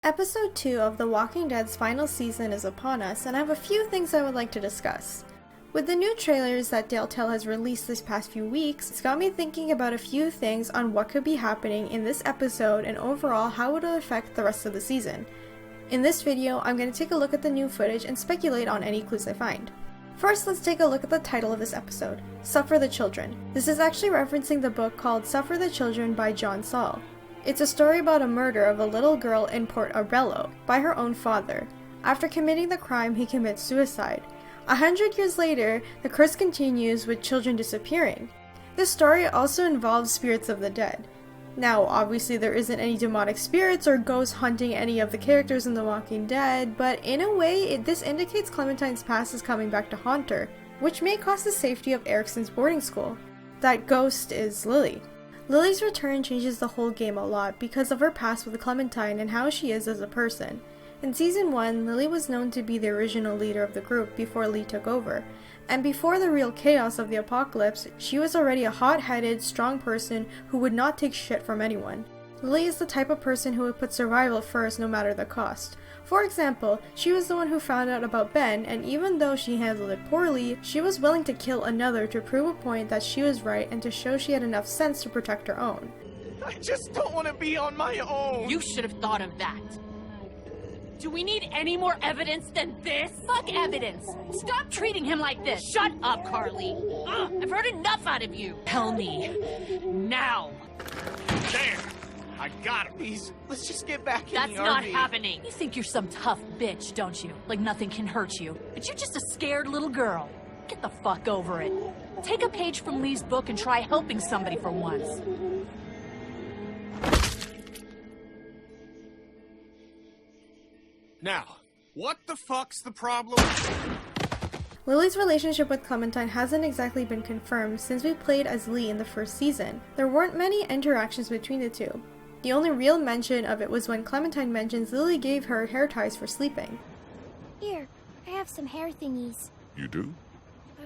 Episode 2 of The Walking Dead's final season is upon us, and I have a few things I would like to discuss. With the new trailers that Telltale has released this past few weeks, it's got me thinking about a few things on what could be happening in this episode and overall how it will affect the rest of the season. In this video, I'm going to take a look at the new footage and speculate on any clues I find. First, let's take a look at the title of this episode, Suffer the Children. This is actually referencing the book called Suffer the Children by John Saul. It's a story about a murder of a little girl in Port Arello by her own father. After committing the crime, he commits suicide. 100 years later, the curse continues with children disappearing. This story also involves spirits of the dead. Now, obviously there isn't any demonic spirits or ghosts hunting any of the characters in The Walking Dead, but in a way, this indicates Clementine's past is coming back to haunt her, which may cost the safety of Erickson's boarding school. That ghost is Lilly. Lily's return changes the whole game a lot because of her past with Clementine and how she is as a person. In Season 1, Lilly was known to be the original leader of the group before Lee took over, and before the real chaos of the apocalypse, she was already a hot-headed, strong person who would not take shit from anyone. Lilly is the type of person who would put survival first no matter the cost. For example, she was the one who found out about Ben, and even though she handled it poorly, she was willing to kill another to prove a point that she was right and to show she had enough sense to protect her own. I just don't want to be on my own! You should have thought of that. Do we need any more evidence than this? Fuck evidence! Stop treating him like this! Shut up, Carly! Ugh, I've heard enough out of you! Tell me. Now! There! I got him! Please, let's just get back in That's the RV. not happening! You think you're some tough bitch, don't you? Like nothing can hurt you. But you're just a scared little girl. Get the fuck over it. Take a page from Lee's book and try helping somebody for once. Now, what the fuck's the problem? Lily's relationship with Clementine hasn't exactly been confirmed since we played as Lee in the first season. There weren't many interactions between the two. The only real mention of it was when Clementine mentions Lily gave her hair ties for sleeping. Here, I have some hair thingies. You do?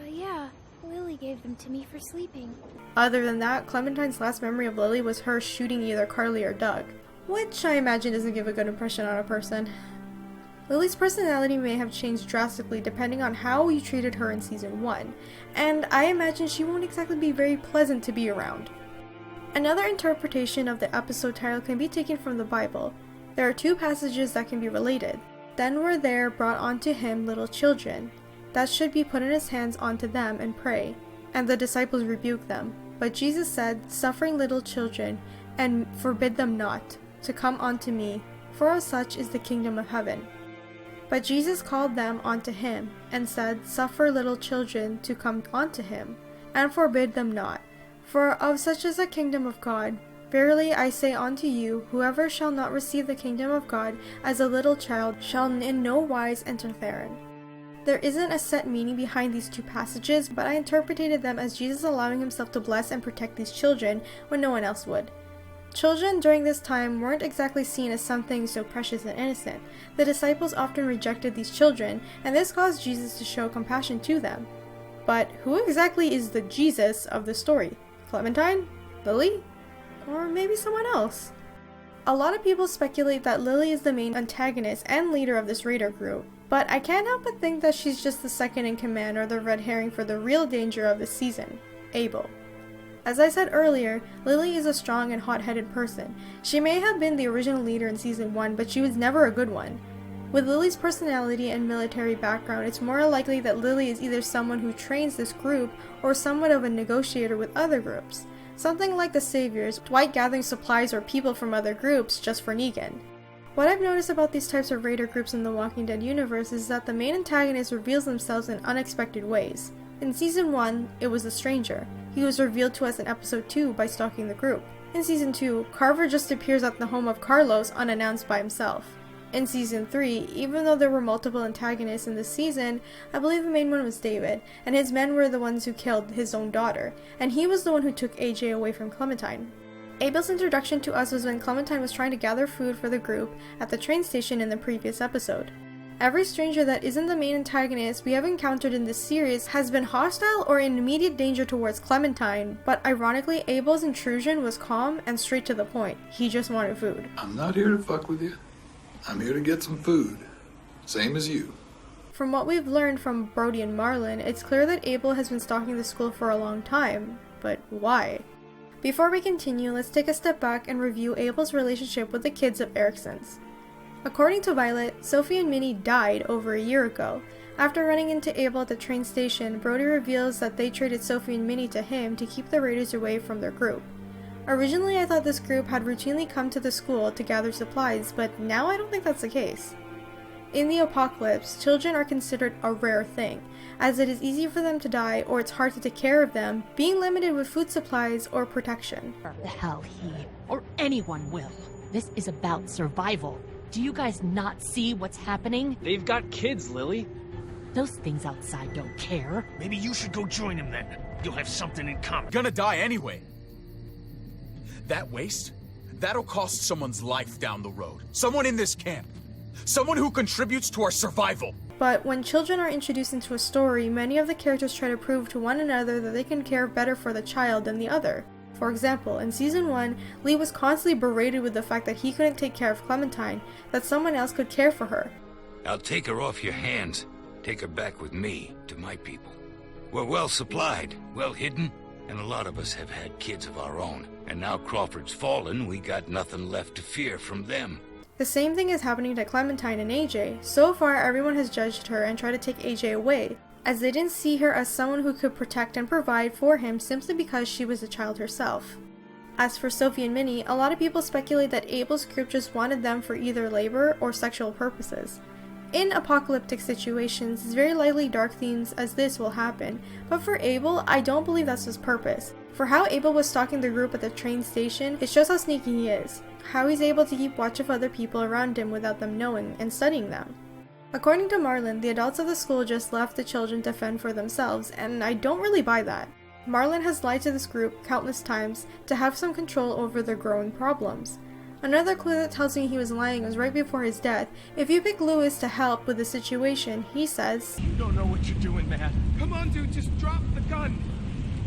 Yeah. Lily gave them to me for sleeping. Other than that, Clementine's last memory of Lily was her shooting either Carly or Doug, which I imagine doesn't give a good impression on a person. Lily's personality may have changed drastically depending on how you treated her in Season 1, and I imagine she won't exactly be very pleasant to be around. Another interpretation of the episode title can be taken from the Bible. There are two passages that can be related. Then were there brought unto him little children, that should be put in his hands unto them and pray. And the disciples rebuked them. But Jesus said, Suffering little children, and forbid them not, to come unto me, for of such is the kingdom of heaven. But Jesus called them unto him, and said, Suffer little children to come unto him, and forbid them not. For of such is the kingdom of God. Verily I say unto you, whoever shall not receive the kingdom of God as a little child shall in no wise enter therein. There isn't a set meaning behind these two passages, but I interpreted them as Jesus allowing himself to bless and protect these children when no one else would. Children during this time weren't exactly seen as something so precious and innocent. The disciples often rejected these children, and this caused Jesus to show compassion to them. But who exactly is the Jesus of the story? Clementine? Lily? Or maybe someone else? A lot of people speculate that Lily is the main antagonist and leader of this raider group, but I can't help but think that she's just the second in command or the red herring for the real danger of this season, Abel. As I said earlier, Lily is a strong and hot-headed person. She may have been the original leader in Season 1, but she was never a good one. With Lily's personality and military background, it's more likely that Lily is either someone who trains this group or somewhat of a negotiator with other groups. Something like the Saviors, Dwight gathering supplies or people from other groups just for Negan. What I've noticed about these types of raider groups in the Walking Dead universe is that the main antagonist reveals themselves in unexpected ways. In Season 1, it was the Stranger. He was revealed to us in Episode 2 by stalking the group. In Season 2, Carver just appears at the home of Carlos unannounced by himself. In Season 3, even though there were multiple antagonists in this season, I believe the main one was David, and his men were the ones who killed his own daughter, and he was the one who took AJ away from Clementine. Abel's introduction to us was when Clementine was trying to gather food for the group at the train station in the previous episode. Every stranger that isn't the main antagonist we have encountered in this series has been hostile or in immediate danger towards Clementine, but ironically Abel's intrusion was calm and straight to the point. He just wanted food. I'm not here to fuck with you. I'm here to get some food. Same as you. From what we've learned from Brody and Marlon, it's clear that Abel has been stalking the school for a long time. But why? Before we continue, let's take a step back and review Abel's relationship with the kids of Erickson's. According to Violet, Sophie and Minnie died over a year ago. After running into Abel at the train station, Brody reveals that they traded Sophie and Minnie to him to keep the raiders away from their group. Originally, I thought this group had routinely come to the school to gather supplies, but now I don't think that's the case. In the apocalypse, children are considered a rare thing, as it is easy for them to die or it's hard to take care of them, being limited with food supplies or protection. The hell he or anyone will. This is about survival. Do you guys not see what's happening? They've got kids, Lily. Those things outside don't care. Maybe you should go join him then. You'll have something in common. Gonna die anyway. That waste? That'll cost someone's life down the road. Someone in this camp. Someone who contributes to our survival. But when children are introduced into a story, many of the characters try to prove to one another that they can care better for the child than the other. For example, in Season 1, Lee was constantly berated with the fact that he couldn't take care of Clementine, that someone else could care for her. I'll take her off your hands. Take her back with me, to my people. We're well supplied, well hidden, and a lot of us have had kids of our own. And now Crawford's fallen, we got nothing left to fear from them. The same thing is happening to Clementine and AJ. So far, everyone has judged her and tried to take AJ away, as they didn't see her as someone who could protect and provide for him simply because she was a child herself. As for Sophie and Minnie, a lot of people speculate that Abel's group just wanted them for either labor or sexual purposes. In apocalyptic situations, it's very likely dark themes as this will happen, but for Abel, I don't believe that's his purpose. For how Abel was stalking the group at the train station, it shows how sneaky he is, how he's able to keep watch of other people around him without them knowing and studying them. According to Marlon, the adults of the school just left the children to fend for themselves, and I don't really buy that. Marlon has lied to this group countless times to have some control over their growing problems. Another clue that tells me he was lying was right before his death. If you pick Lewis to help with the situation, he says, You don't know what you're doing, man. Come on, dude, just drop the gun.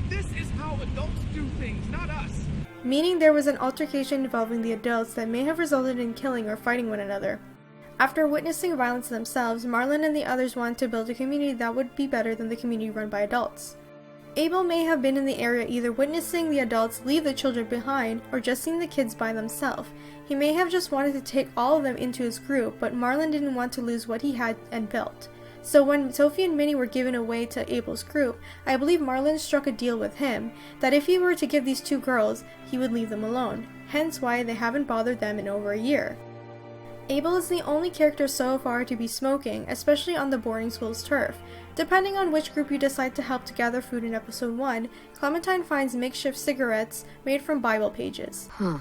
This is how adults do things, not us. Meaning there was an altercation involving the adults that may have resulted in killing or fighting one another. After witnessing violence themselves, Marlon and the others wanted to build a community that would be better than the community run by adults. Abel may have been in the area either witnessing the adults leave the children behind or just seeing the kids by themselves. He may have just wanted to take all of them into his group, but Marlon didn't want to lose what he had and built. So when Sophie and Minnie were given away to Abel's group, I believe Marlon struck a deal with him that if he were to give these two girls, he would leave them alone, hence why they haven't bothered them in over a year. Abel is the only character so far to be smoking, especially on the boarding school's turf. Depending on which group you decide to help to gather food in episode 1, Clementine finds makeshift cigarettes made from Bible pages. Huh.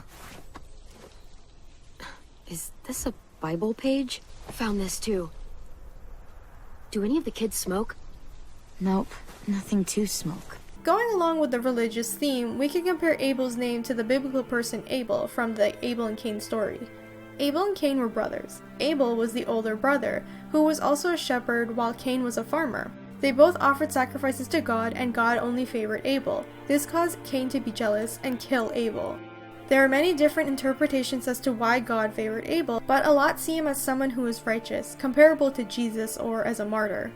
Is this a Bible page? Found this too. Do any of the kids smoke? Nope, nothing to smoke. Going along with the religious theme, we can compare Abel's name to the biblical person Abel from the Abel and Cain story. Abel and Cain were brothers. Abel was the older brother, who was also a shepherd while Cain was a farmer. They both offered sacrifices to God, and God only favored Abel. This caused Cain to be jealous and kill Abel. There are many different interpretations as to why God favored Abel, but a lot see him as someone who is righteous, comparable to Jesus or as a martyr.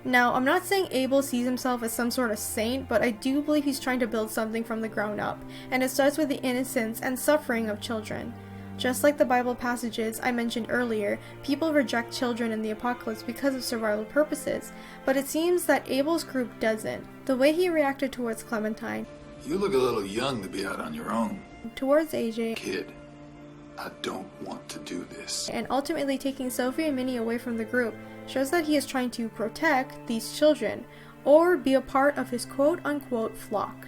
Now, I'm not saying Abel sees himself as some sort of saint, but I do believe he's trying to build something from the ground up, and it starts with the innocence and suffering of children. Just like the Bible passages I mentioned earlier, people reject children in the apocalypse because of survival purposes, but it seems that Abel's group doesn't. The way he reacted towards Clementine, You look a little young to be out on your own. towards AJ, Kid, I don't want to do this. and ultimately taking Sophie and Minnie away from the group shows that he is trying to protect these children, or be a part of his quote-unquote flock.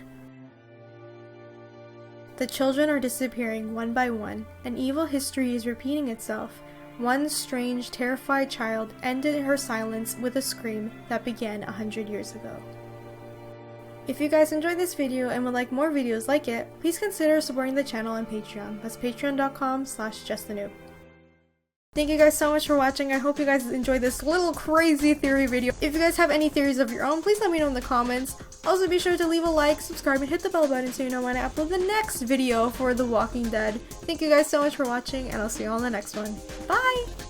The children are disappearing one by one, and evil history is repeating itself. One strange, terrified child ended her silence with a scream that began 100 years ago. If you guys enjoyed this video and would like more videos like it, please consider supporting the channel on Patreon. That's patreon.com/justthenoob. Thank you guys so much for watching. I hope you guys enjoyed this little crazy theory video. If you guys have any theories of your own, please let me know in the comments. Also be sure to leave a like, subscribe, and hit the bell button so you know when I upload the next video for The Walking Dead. Thank you guys so much for watching, and I'll see you all in the next one. Bye!